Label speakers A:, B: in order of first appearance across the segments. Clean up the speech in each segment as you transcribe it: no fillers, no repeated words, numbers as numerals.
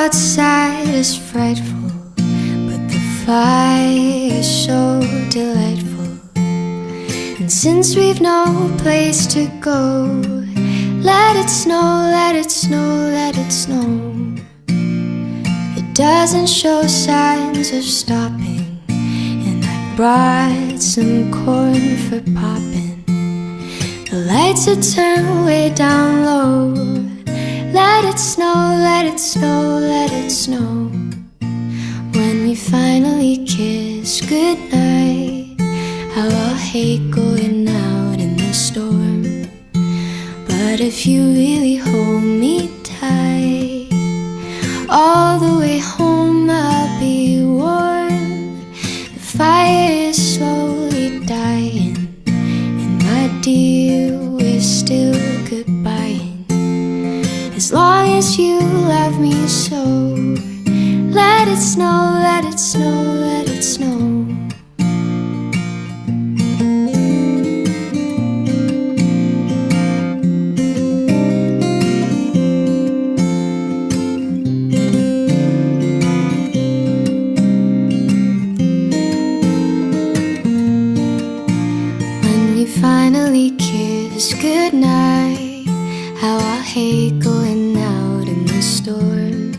A: outside is frightful, but the fire is so delightful. And since we've no place to go, let it snow, let it snow, let it snow. It doesn't show signs of stopping, and I brought some corn for popping. The lights are turned way down low. Let it snow, let it snow, let it snow. When we finally kiss goodnight, how I'll hate going out in the storm. But if you really hold me tight, all the way home I'll be warm. The fire is slowly dying, and my dear, we're still goodbying. As long as you love me so, let it snow, let it snow, let it snow. When we finally kiss goodnight, how I hate going out in the storm.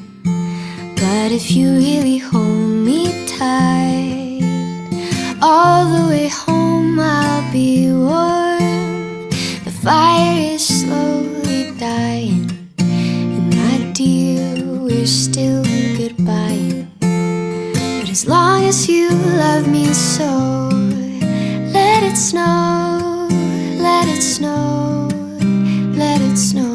A: But if you really hold me tight, all the way home I'll be warm. The fire is slowly dying, and my dear, we're still goodbying. But as long as you love me so, let it snow, let it snow, let it snow.